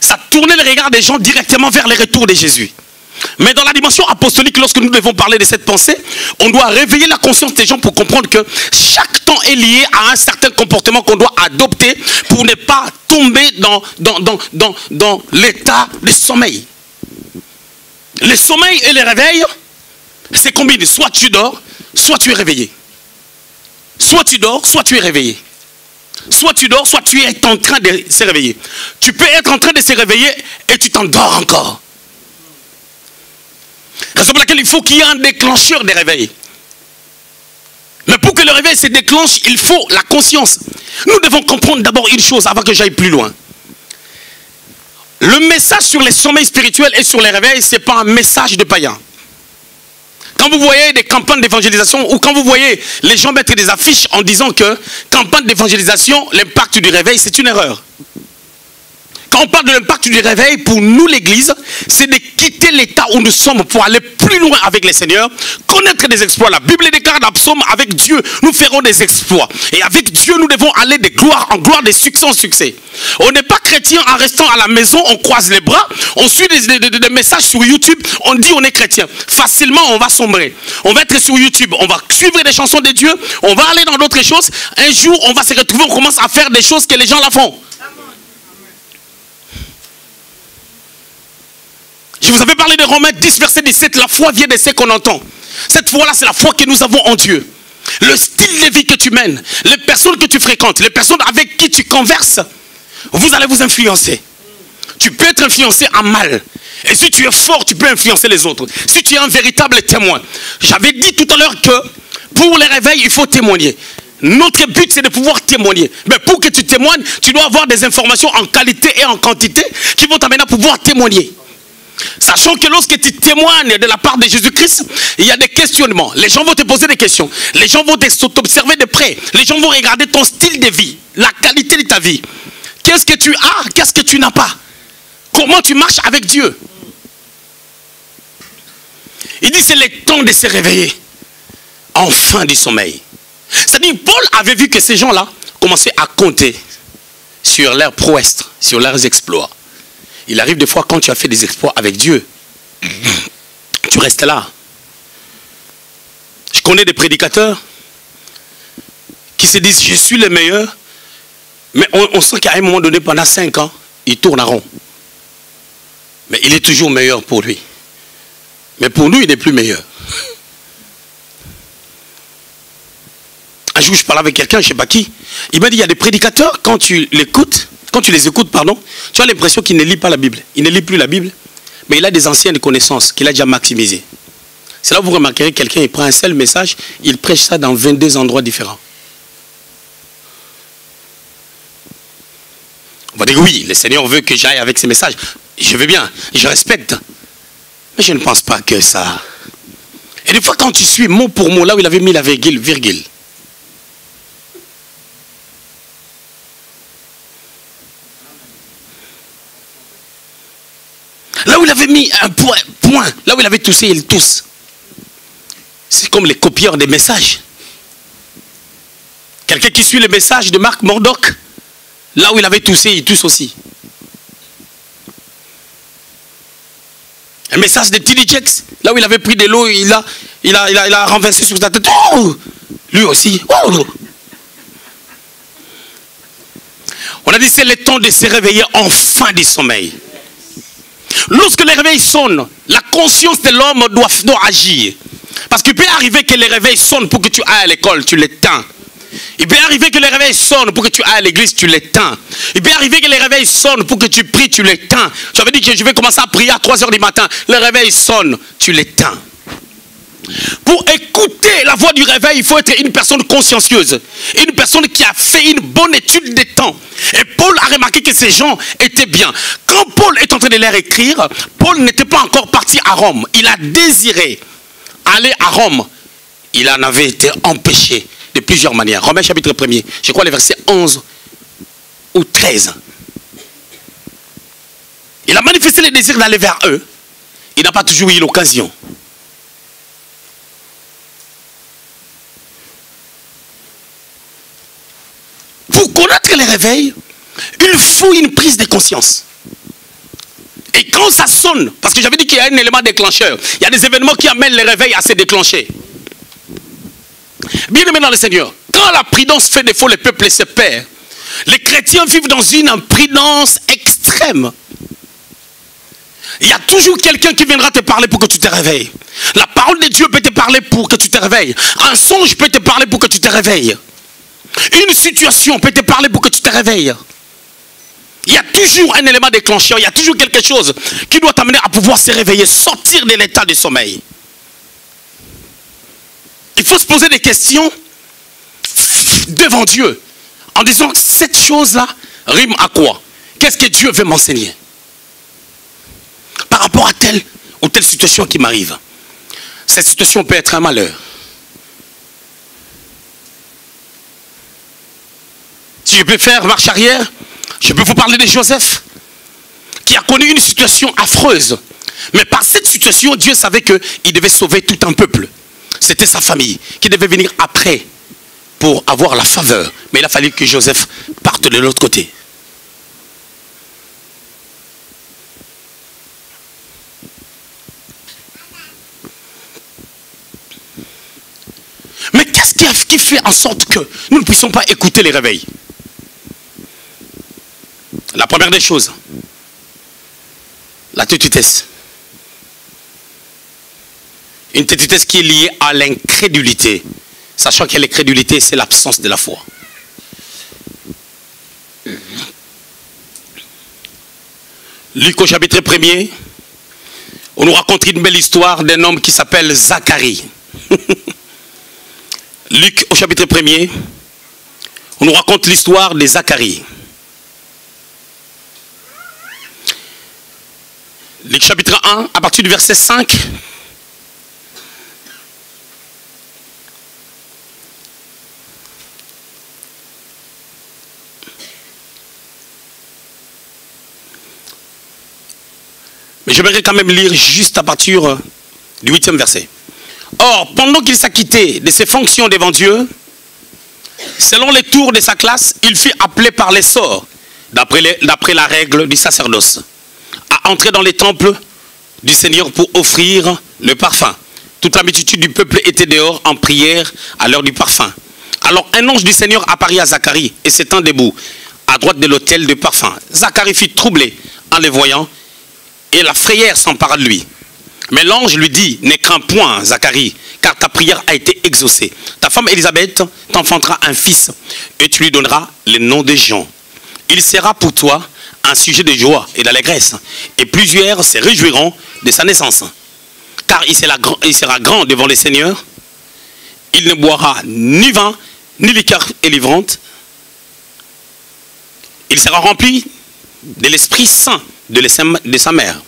Ça tournait le regard des gens directement vers le retour de Jésus. Mais dans la dimension apostolique, lorsque nous devons parler de cette pensée, on doit réveiller la conscience des gens pour comprendre que chaque temps est lié à un certain comportement qu'on doit adopter pour ne pas tomber dans l'état de sommeil. Le sommeil et le réveil, c'est combiné. Soit tu dors, soit tu es réveillé. Soit tu dors, soit tu es réveillé. Soit tu dors, soit tu es en train de se réveiller. Tu peux être en train de se réveiller et tu t'endors encore. Raison pour laquelle il faut qu'il y ait un déclencheur de réveil. Mais pour que le réveil se déclenche, il faut la conscience. Nous devons comprendre d'abord une chose avant que j'aille plus loin. Le message sur les sommeils spirituels et sur les réveils, ce n'est pas un message de païen. Quand vous voyez des campagnes d'évangélisation ou quand vous voyez les gens mettre des affiches en disant que campagne d'évangélisation, l'impact du réveil, c'est une erreur. Quand on parle de l'impact du réveil, pour nous l'église, c'est de quitter l'état où nous sommes pour aller plus loin avec le Seigneur, connaître des exploits. La Bible déclare dans le psaume, avec Dieu, nous ferons des exploits. Et avec Dieu, nous devons aller de gloire en gloire, de succès en succès. On n'est pas chrétien en restant à la maison, on croise les bras, on suit des messages sur YouTube, on dit on est chrétien. Facilement, on va sombrer. On va être sur YouTube, on va suivre des chansons de Dieu, on va aller dans d'autres choses. Un jour, on va se retrouver, on commence à faire des choses que les gens la font. Je vous avais parlé de Romains 10, verset 17. La foi vient de ce qu'on entend. Cette foi-là, c'est la foi que nous avons en Dieu. Le style de vie que tu mènes, les personnes que tu fréquentes, les personnes avec qui tu converses, vous allez vous influencer. Tu peux être influencé en mal. Et si tu es fort, tu peux influencer les autres. Si tu es un véritable témoin. J'avais dit tout à l'heure que pour les réveils, il faut témoigner. Notre but, c'est de pouvoir témoigner. Mais pour que tu témoignes, tu dois avoir des informations en qualité et en quantité qui vont t'amener à pouvoir témoigner. Sachant que lorsque tu témoignes de la part de Jésus-Christ, il y a des questionnements. Les gens vont te poser des questions. Les gens vont t'observer de près. Les gens vont regarder ton style de vie, la qualité de ta vie. Qu'est-ce que tu as, qu'est-ce que tu n'as pas? Comment tu marches avec Dieu? Il dit c'est le temps de se réveiller. En fin du sommeil. C'est-à-dire Paul avait vu que ces gens-là commençaient à compter sur leurs prouesses, sur leurs exploits. Il arrive des fois quand tu as fait des exploits avec Dieu, tu restes là. Je connais des prédicateurs qui se disent je suis le meilleur, mais on sent qu'à un moment donné, pendant 5 ans, il tourne en rond. Mais il est toujours meilleur pour lui. Mais pour nous, il n'est plus meilleur. Un jour, je parlais avec quelqu'un, je ne sais pas qui, il m'a dit il y a des prédicateurs, quand tu les écoutes, tu as l'impression qu'il ne lit pas la Bible. Il ne lit plus la Bible, mais il a des anciennes connaissances qu'il a déjà maximisées. C'est là où vous remarquerez quelqu'un, il prend un seul message, il prêche ça dans 22 endroits différents. On va dire oui, le Seigneur veut que j'aille avec ces messages. Je veux bien, je respecte. Mais je ne pense pas que ça... Et des fois quand tu suis mot pour mot, là où il avait mis la virgule, là où il avait mis un point, là où il avait toussé, il tousse. C'est comme les copieurs des messages. Quelqu'un qui suit le message de Marc Murdoch, là où il avait toussé, il tousse aussi. Un message de T.D. Jakes, là où il avait pris de l'eau, il a renversé sur sa tête. Oh, lui aussi. Oh. On a dit c'est le temps de se réveiller en fin du sommeil. Lorsque le réveil sonne, la conscience de l'homme doit agir. Parce qu'il peut arriver que le réveil sonne pour que tu ailles à l'école, tu l'éteins. Il peut arriver que le réveil sonne pour que tu ailles à l'église, tu l'éteins. Il peut arriver que le réveil sonne pour que tu pries, tu l'éteins. Tu avais dit que je vais commencer à prier à 3 h du matin. Le réveil sonne, tu l'éteins. Pour écouter la voix du réveil, il faut être une personne consciencieuse. Une personne qui a fait une bonne étude des temps. Et Paul a remarqué que ces gens étaient bien. Quand Paul est en train de leur écrire, Paul n'était pas encore parti à Rome. Il a désiré aller à Rome. Il en avait été empêché de plusieurs manières. Romains chapitre 1er, je crois les versets 11 13. Il a manifesté le désir d'aller vers eux. Il n'a pas toujours eu l'occasion. Pour connaître les réveils, il faut une prise de conscience. Et quand ça sonne, parce que j'avais dit qu'il y a un élément déclencheur, il y a des événements qui amènent les réveils à se déclencher. Bien aimé dans le Seigneur, quand la prudence fait défaut, le peuple se perd. Les chrétiens vivent dans une imprudence extrême. Il y a toujours quelqu'un qui viendra te parler pour que tu te réveilles. La parole de Dieu peut te parler pour que tu te réveilles. Un songe peut te parler pour que tu te réveilles. Une situation peut te parler pour que tu te réveilles. Il y a toujours un élément déclencheur, il y a toujours quelque chose qui doit t'amener à pouvoir se réveiller, sortir de l'état de sommeil. Il faut se poser des questions devant Dieu en disant cette chose-là rime à quoi? Qu'est-ce que Dieu veut m'enseigner par rapport à telle ou telle situation qui m'arrive? Cette situation peut être un malheur. Si je peux faire marche arrière, je peux vous parler de Joseph, qui a connu une situation affreuse. Mais par cette situation, Dieu savait qu'il devait sauver tout un peuple. C'était sa famille qui devait venir après pour avoir la faveur. Mais il a fallu que Joseph parte de l'autre côté. Mais qu'est-ce qui fait en sorte que nous ne puissions pas écouter les réveils? La première des choses, la tétutesse. Une tétutesse qui est liée à l'incrédulité. Sachant que l'incrédulité, c'est l'absence de la foi. Luc au chapitre 1er, on nous raconte une belle histoire d'un homme qui s'appelle Zacharie. Luc au chapitre 1er, on nous raconte l'histoire de Zacharie. Luc chapitre 1, à partir du verset 5. Mais j'aimerais quand même lire juste à partir du 8e verset. Or, pendant qu'il s'acquittait de ses fonctions devant Dieu, selon les tours de sa classe, il fut appelé par les sorts, d'après la règle du sacerdoce, à entrer dans les temples du Seigneur pour offrir le parfum. Toute la multitude du peuple était dehors en prière à l'heure du parfum. Alors un ange du Seigneur apparut à Zacharie et s'étant debout à droite de l'autel de parfum. Zacharie fut troublé en les voyant et la frayeur s'empara de lui. Mais l'ange lui dit, ne crains point, Zacharie, car ta prière a été exaucée. Ta femme Élisabeth t'enfantera un fils et tu lui donneras le nom de Jean. Il sera pour toi un sujet de joie et d'allégresse, et plusieurs se réjouiront de sa naissance. Car il sera grand devant le Seigneur. Il ne boira ni vin, ni liqueur enivrante. Il sera rempli de l'Esprit Saint de sa mère.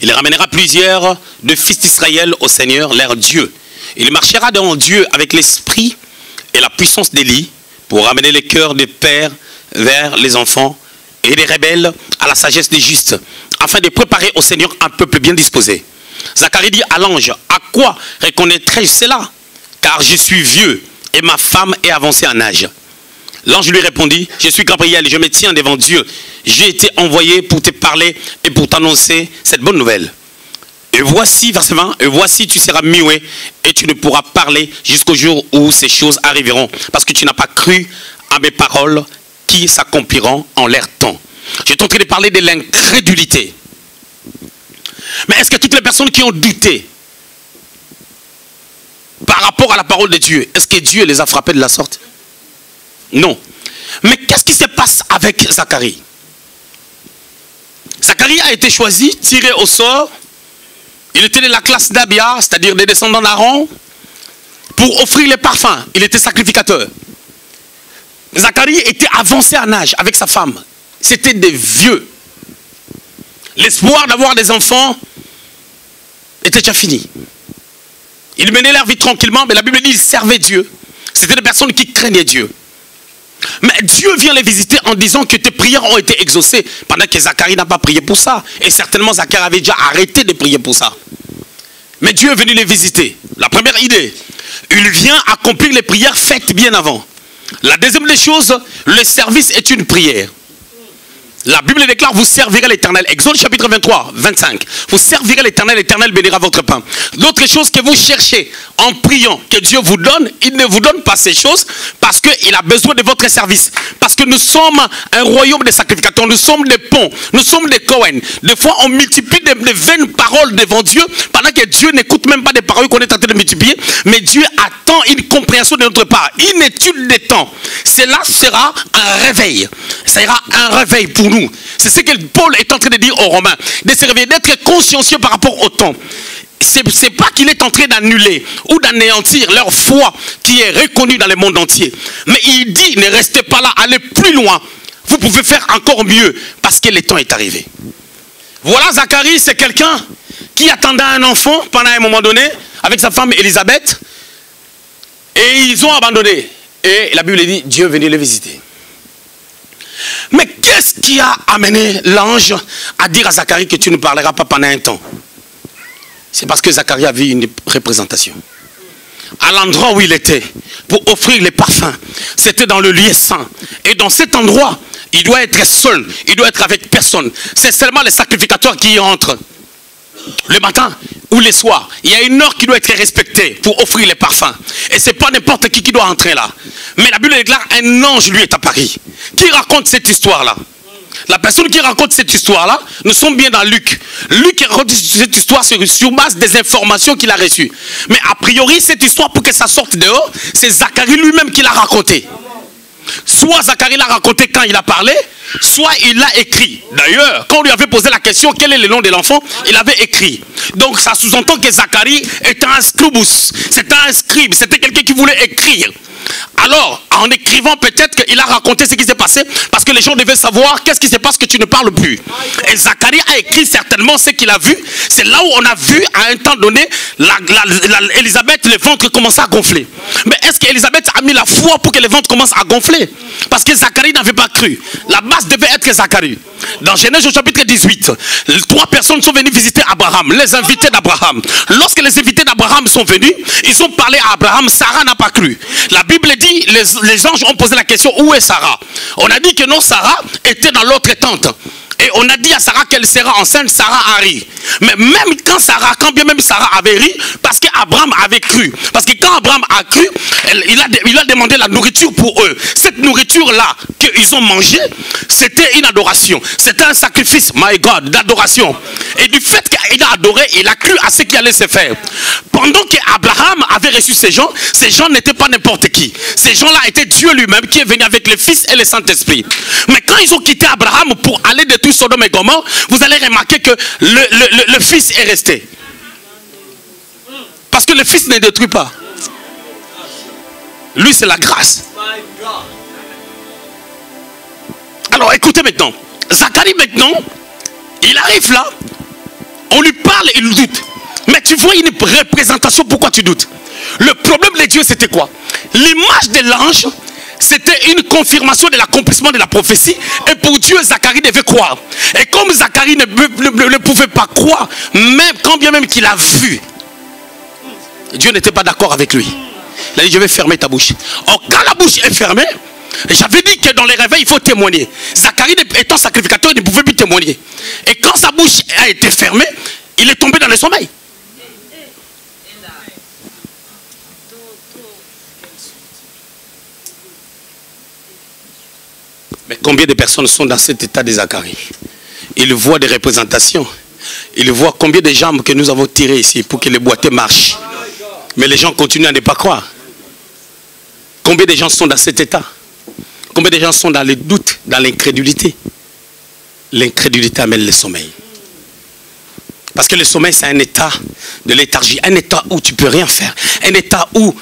Il ramènera plusieurs de fils d'Israël au Seigneur, leur Dieu. Il marchera devant Dieu avec l'esprit et la puissance d'Élie pour ramener les cœurs des pères vers les enfants et des rebelles à la sagesse des justes, afin de préparer au Seigneur un peuple bien disposé. Zacharie dit à l'ange, à quoi reconnaîtrai-je cela? Car je suis vieux et ma femme est avancée en âge. L'ange lui répondit, je suis Gabriel et je me tiens devant Dieu. J'ai été envoyé pour te parler et pour t'annoncer cette bonne nouvelle. Et voici, verset 20, et voici tu seras muet et tu ne pourras parler jusqu'au jour où ces choses arriveront. Parce que tu n'as pas cru à mes paroles qui s'accompliront en leur temps. Je suis en train de parler de l'incrédulité. Mais est-ce que toutes les personnes qui ont douté par rapport à la parole de Dieu, est-ce que Dieu les a frappés de la sorte? Non. Mais qu'est-ce qui se passe avec Zacharie? Zacharie a été choisi, tiré au sort. Il était de la classe d'Abia, c'est-à-dire des descendants d'Aaron, pour offrir les parfums. Il était sacrificateur. Zacharie était avancé en âge avec sa femme. C'était des vieux. L'espoir d'avoir des enfants était déjà fini. Ils menaient leur vie tranquillement, mais la Bible dit qu'ils servaient Dieu. C'était des personnes qui craignaient Dieu. Mais Dieu vient les visiter en disant que tes prières ont été exaucées. Pendant que Zacharie n'a pas prié pour ça. Et certainement Zacharie avait déjà arrêté de prier pour ça. Mais Dieu est venu les visiter. La première idée, il vient accomplir les prières faites bien avant. La deuxième des choses, le service est une prière. La Bible déclare, vous servirez l'Éternel. Exode chapitre 23, 25. Vous servirez l'Éternel, l'Éternel bénira votre pain. L'autre chose que vous cherchez en priant que Dieu vous donne, il ne vous donne pas ces choses parce qu'il a besoin de votre service. Parce que nous sommes un royaume de sacrificateurs, nous sommes des ponts, nous sommes des Cohen. Des fois, on multiplie des vaines paroles devant Dieu pendant que Dieu n'écoute même pas des paroles qu'on est en train de multiplier. Mais Dieu attend une compréhension de notre part, une étude des temps. Cela sera un réveil. Ça ira un réveil pour nous. C'est ce que Paul est en train de dire aux Romains. De se réveiller, d'être consciencieux par rapport au temps. C'est pas qu'il est en train d'annuler ou d'anéantir leur foi qui est reconnue dans le monde entier. Mais il dit, ne restez pas là, allez plus loin. Vous pouvez faire encore mieux parce que le temps est arrivé. Voilà, Zacharie, c'est quelqu'un qui attendait un enfant pendant un moment donné avec sa femme Élisabeth. Et ils ont abandonné. Et la Bible dit, Dieu est venu les visiter. Mais qu'est-ce qui a amené l'ange à dire à Zacharie que tu ne parleras pas pendant un temps? C'est parce que Zacharie a vu une représentation. À l'endroit où il était, pour offrir les parfums, c'était dans le lieu saint. Et dans cet endroit, il doit être seul, il doit être avec personne. C'est seulement les sacrificateurs qui y entrent. Le matin ou le soir, il y a une heure qui doit être respectée pour offrir les parfums. Et ce n'est pas n'importe qui doit entrer là. Mais la Bible déclare, un ange lui est apparu. Qui raconte cette histoire-là? La personne qui raconte cette histoire-là, nous sommes bien dans Luc. Luc raconte cette histoire sur base des informations qu'il a reçues. Mais a priori, cette histoire, pour que ça sorte dehors, c'est Zacharie lui-même qui l'a raconté. Soit Zacharie l'a raconté quand il a parlé, soit il l'a écrit. D'ailleurs, quand on lui avait posé la question, quel est le nom de l'enfant, il avait écrit. Donc ça sous-entend que Zacharie était un scribus, c'était un scribe, c'était quelqu'un qui voulait écrire. Alors, en écrivant, peut-être qu'il a raconté ce qui s'est passé parce que les gens devaient savoir qu'est-ce qui se passe que tu ne parles plus. Et Zacharie a écrit certainement ce qu'il a vu. C'est là où on a vu à un temps donné Élisabeth, le ventre commençait à gonfler. Mais est-ce qu'Élisabeth a mis la foi pour que le ventre commence à gonfler? Parce que Zacharie n'avait pas cru. La base devait être Zacharie. Dans Genèse au chapitre 18, 3 personnes sont venues visiter Abraham, les invités d'Abraham. Lorsque les invités d'Abraham sont venus, ils ont parlé à Abraham. Sarah n'a pas cru. La Bible dit, les anges ont posé la question, où est Sarah? On a dit que non, Sarah était dans l'autre tente. Et on a dit à Sarah qu'elle sera enceinte, Sarah a ri. Mais même quand bien même Sarah avait ri, parce qu'Abraham avait cru. Parce que quand Abraham a cru, il a demandé la nourriture pour eux. Cette nourriture-là qu'ils ont mangée, c'était une adoration. C'était un sacrifice, my God, d'adoration. Et du fait qu'il a adoré, il a cru à ce qui allait se faire. Pendant qu'Abraham avait reçu ces gens n'étaient pas n'importe qui. Ces gens-là étaient Dieu lui-même qui est venu avec le Fils et le Saint-Esprit. Mais quand ils ont quitté Abraham pour aller détruire Sodome et Gomorrhe, vous allez remarquer que le Fils est resté. Parce que le Fils ne détruit pas. Lui, c'est la grâce. Alors, écoutez maintenant. Zacharie, maintenant, il arrive là. On lui parle, il doute. Mais tu vois une représentation, pourquoi tu doutes? Le problème de Dieu, c'était quoi? L'image de l'ange, c'était une confirmation de l'accomplissement de la prophétie. Et pour Dieu, Zacharie devait croire. Et comme Zacharie ne pouvait pas croire, même quand bien même qu'il a vu, Dieu n'était pas d'accord avec lui. Il a dit, je vais fermer ta bouche. Or, quand la bouche est fermée, j'avais dit que dans les réveils, il faut témoigner. Zacharie, étant sacrificateur, il ne pouvait plus témoigner. Et quand sa bouche a été fermée, il est tombé dans le sommeil. Mais combien de personnes sont dans cet état de Zacharie? Ils voient des représentations. Ils voient combien de jambes que nous avons tirées ici pour que les boîtiers marchent. Mais les gens continuent à ne pas croire. Combien de gens sont dans cet état? Combien de gens sont dans le doute, dans l'incrédulité? L'incrédulité amène le sommeil. Parce que le sommeil, c'est un état de léthargie, un état où tu ne peux rien faire, un état où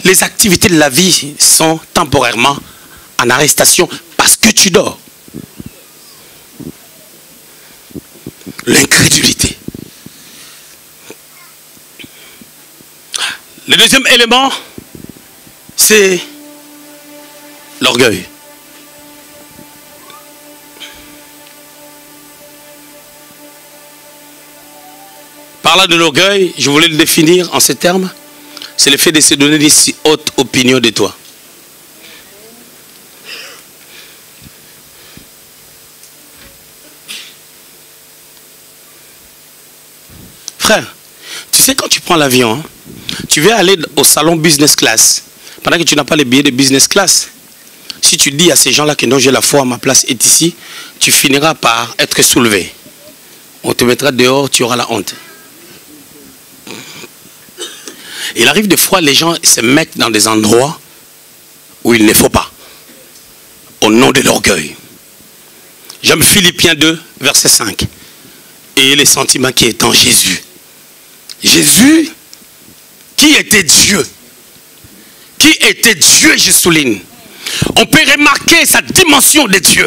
les activités de la vie sont temporairement en arrestation parce que tu dors. L'incrédulité. Le deuxième élément, c'est L'orgueil. Par là de l'orgueil, je voulais le définir en ces termes. C'est le fait de se donner des si hautes opinions de toi. Frère, tu sais quand tu prends l'avion, hein, tu veux aller au salon business class, pendant que tu n'as pas les billets de business class. Si tu dis à ces gens-là que non, j'ai la foi, ma place est ici, tu finiras par être soulevé. On te mettra dehors, tu auras la honte. Il arrive des fois, les gens se mettent dans des endroits où il ne faut pas, au nom de l'orgueil. J'aime Philippiens 2, verset 5. Et les sentiments qui est en Jésus. Jésus, qui était Dieu. Qui était Dieu, je souligne. On peut remarquer sa dimension de Dieu.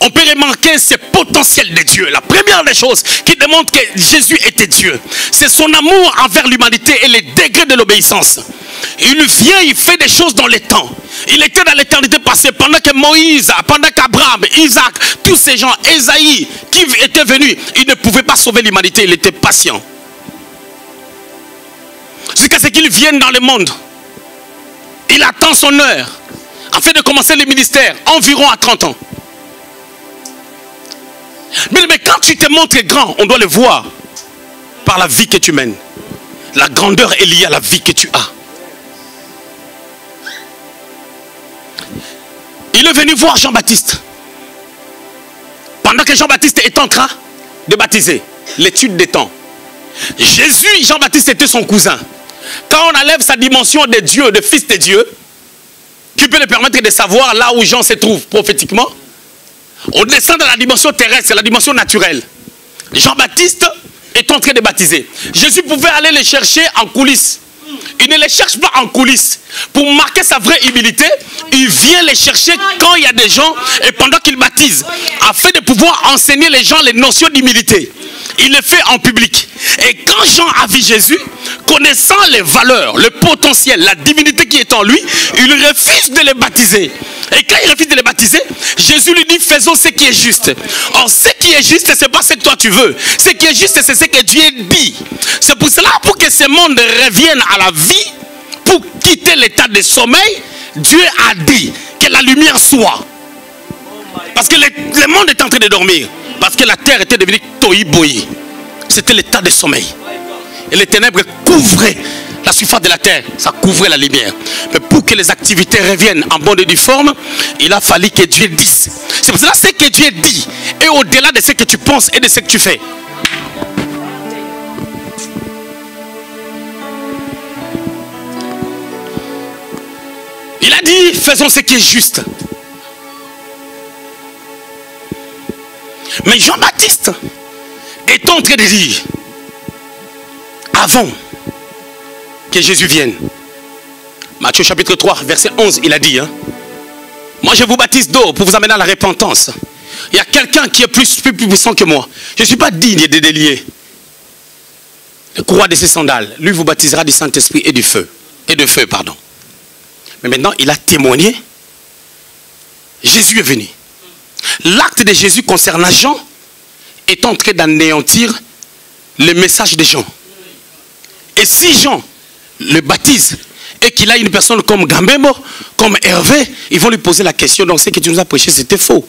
On peut remarquer ce potentiel de Dieu. La première des choses qui démontre que Jésus était Dieu, c'est son amour envers l'humanité et les degrés de l'obéissance. Il vient, il fait des choses dans les temps. Il était dans l'éternité passée pendant que Moïse, pendant qu'Abraham, Isaac, tous ces gens, Ésaïe, qui étaient venus, ils ne pouvaient pas sauver l'humanité, il était patient. Jusqu'à ce qu'il vienne dans le monde. Il attend son heure afin de commencer le ministère environ à 30 ans. Mais quand tu te montres grand, on doit le voir par la vie que tu mènes. La grandeur est liée à la vie que tu as. Il est venu voir Jean-Baptiste. Pendant que Jean-Baptiste est en train de baptiser. L'étude des temps. Jésus, Jean-Baptiste était son cousin. Quand on enlève sa dimension de Dieu, de fils de Dieu, qui peut lui permettre de savoir là où Jean se trouve prophétiquement, on descend dans la dimension terrestre, la dimension naturelle. Jean-Baptiste est en train de baptiser. Jésus pouvait aller les chercher en coulisses. Il ne les cherche pas en coulisses. Pour marquer sa vraie humilité, il vient les chercher quand il y a des gens et pendant qu'il baptise, afin de pouvoir enseigner les gens les notions d'humilité. Il le fait en public. Et quand Jean a vu Jésus, connaissant les valeurs, le potentiel, la divinité qui est en lui, il refuse de les baptiser. Et quand il refuse de les baptiser, Jésus lui dit, faisons ce qui est juste. Or, ce qui est juste, ce n'est pas ce que toi tu veux. Ce qui est juste, c'est ce que Dieu dit. C'est pour cela, pour que ce monde revienne à la vie, pour quitter l'état de sommeil, Dieu a dit que la lumière soit. Parce que le monde est en train de dormir. Parce que la terre était devenue tohi-bohi. C'était l'état de sommeil. Et les ténèbres couvraient la surface de la terre. Ça couvrait la lumière. Mais pour que les activités reviennent en bonne et due forme, il a fallu que Dieu dise. C'est pour cela que ce que Dieu dit est au-delà de ce que tu penses et de ce que tu fais. Il a dit, faisons ce qui est juste. Mais Jean-Baptiste est en train de dire, avant que Jésus vienne, Matthieu chapitre 3, verset 11, il a dit, hein, moi je vous baptise d'eau pour vous amener à la repentance. Il y a quelqu'un qui est plus puissant que moi. Je ne suis pas digne de délier le courroie de ses sandales. Lui vous baptisera du Saint-Esprit et du feu. Et de feu, pardon. Mais maintenant, il a témoigné. Jésus est venu. L'acte de Jésus concernant Jean est en train d'anéantir le message de Jean. Et si Jean le baptise et qu'il a une personne comme Gambembo, comme Hervé, ils vont lui poser la question, donc ce que tu nous as prêché, c'était faux.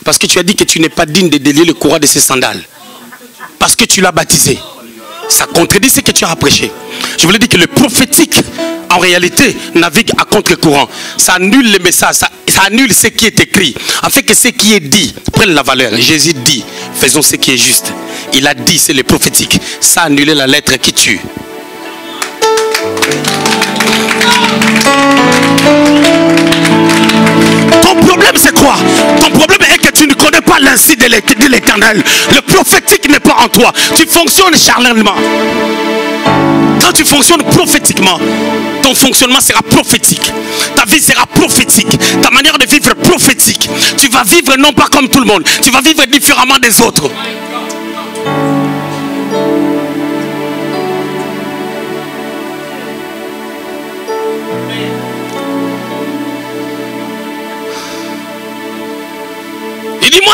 Parce que tu as dit que tu n'es pas digne de délier le courroie de ses sandales. Parce que tu l'as baptisé. Ça contredit ce que tu as prêché. Je voulais dire que le prophétique, en réalité, navigue à contre-courant. Ça annule le message, ça annule ce qui est écrit, afin que ce qui est dit prenne la valeur. Jésus dit, faisons ce qui est juste. Il a dit, c'est le prophétique. Ça a annulé la lettre qui tue. Ton problème c'est quoi? Ton problème est que tu ne connais pas l'ainsi de l'Éternel. Le prophétique n'est pas en toi. Tu fonctionnes charnellement. Quand tu fonctionnes prophétiquement, ton fonctionnement sera prophétique. Ta vie sera prophétique. Ta manière de vivre prophétique. Tu vas vivre non pas comme tout le monde. Tu vas vivre différemment des autres.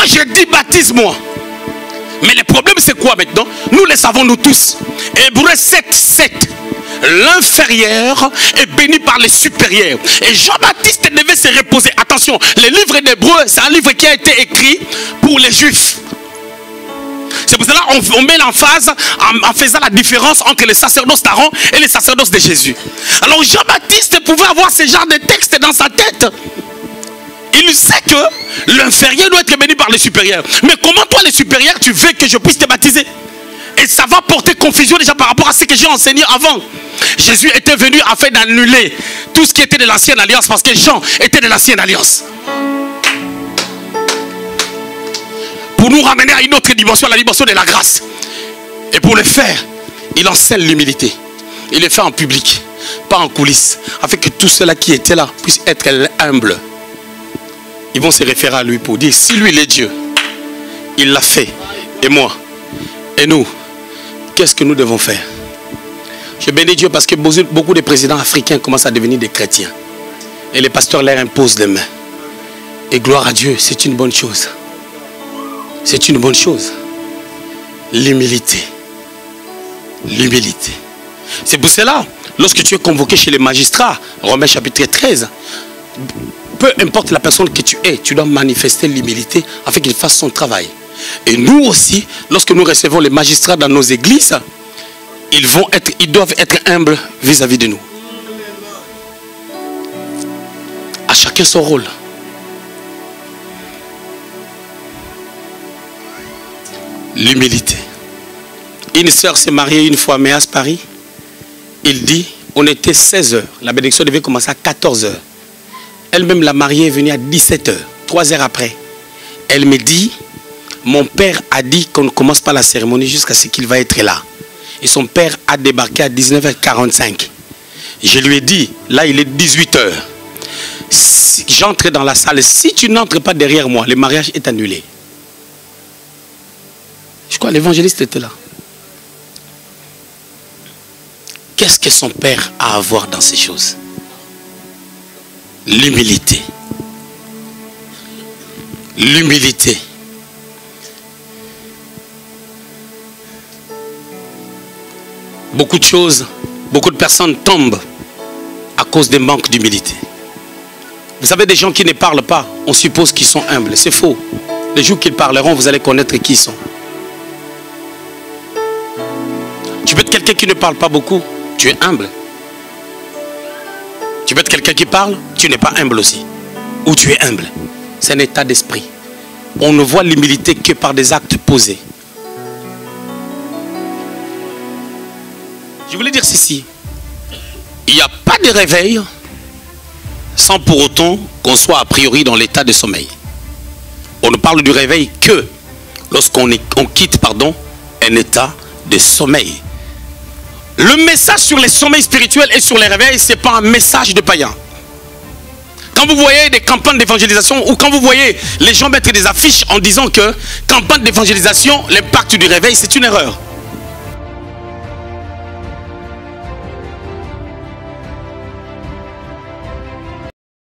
je dis baptise-moi. Mais le problème c'est quoi maintenant? Nous le savons nous tous. Hébreux 7, 7. L'inférieur est béni par les supérieurs. Et Jean-Baptiste devait se reposer. Attention, le livre d'Hébreux, c'est un livre qui a été écrit pour les Juifs. C'est pour cela qu'on met l'emphase en faisant la différence entre les sacerdoces d'Aaron et les sacerdoces de Jésus. Alors Jean-Baptiste pouvait avoir ce genre de texte dans sa tête. Il sait que l'inférieur doit être béni par les supérieurs. Mais comment toi les supérieurs tu veux que je puisse te baptiser? Et ça va porter confusion déjà par rapport à ce que j'ai enseigné avant. Jésus était venu afin d'annuler tout ce qui était de l'ancienne alliance, parce que Jean était de l'ancienne alliance. Pour nous ramener à une autre dimension, la dimension de la grâce. Et pour le faire, il enseigne l'humilité. Il le fait en public, pas en coulisses, afin que tous ceux-là qui étaient là puissent être humbles. Ils vont se référer à lui pour dire, si lui il est Dieu, il l'a fait. Et moi, et nous, qu'est-ce que nous devons faire? Je bénis Dieu parce que beaucoup de présidents africains commencent à devenir des chrétiens. Et les pasteurs leur imposent les mains. Et gloire à Dieu, c'est une bonne chose. C'est une bonne chose. L'humilité. L'humilité. C'est pour cela, lorsque tu es convoqué chez les magistrats, Romains chapitre 13, peu importe la personne que tu es, tu dois manifester l'humilité afin qu'il fasse son travail. Et nous aussi, lorsque nous recevons les magistrats dans nos églises, ils doivent être humbles vis-à-vis de nous. À chacun son rôle. L'humilité. Une sœur s'est mariée une fois à Méas, Paris. Il dit, on était 16 h. La bénédiction devait commencer à 14 h. Elle-même, la mariée est venue à 17 h, 3 heures après. Elle me dit, mon père a dit qu'on ne commence pas la cérémonie jusqu'à ce qu'il va être là. Et son père a débarqué à 19 h 45. Je lui ai dit, là il est 18 h. Si j'entre dans la salle, si tu n'entres pas derrière moi, le mariage est annulé. Je crois que l'évangéliste était là. Qu'est-ce que son père a à voir dans ces choses? L'humilité. L'humilité. Beaucoup de choses, beaucoup de personnes tombent à cause des manques d'humilité. Vous savez, des gens qui ne parlent pas, on suppose qu'ils sont humbles. C'est faux. Les jours qu'ils parleront, vous allez connaître qui ils sont. Tu peux être quelqu'un qui ne parle pas beaucoup, tu es humble. Tu peux être quelqu'un qui parle, tu n'es pas humble aussi. Ou tu es humble. C'est un état d'esprit. On ne voit l'humilité que par des actes posés. Je voulais dire ceci. Il n'y a pas de réveil sans pour autant qu'on soit a priori dans l'état de sommeil. On ne parle du réveil que lorsqu'on quitte un état de sommeil. Le message sur les sommeils spirituels et sur les réveils, ce n'est pas un message de païen. Quand vous voyez des campagnes d'évangélisation ou quand vous voyez les gens mettre des affiches en disant que campagne d'évangélisation, l'impact du réveil, c'est une erreur.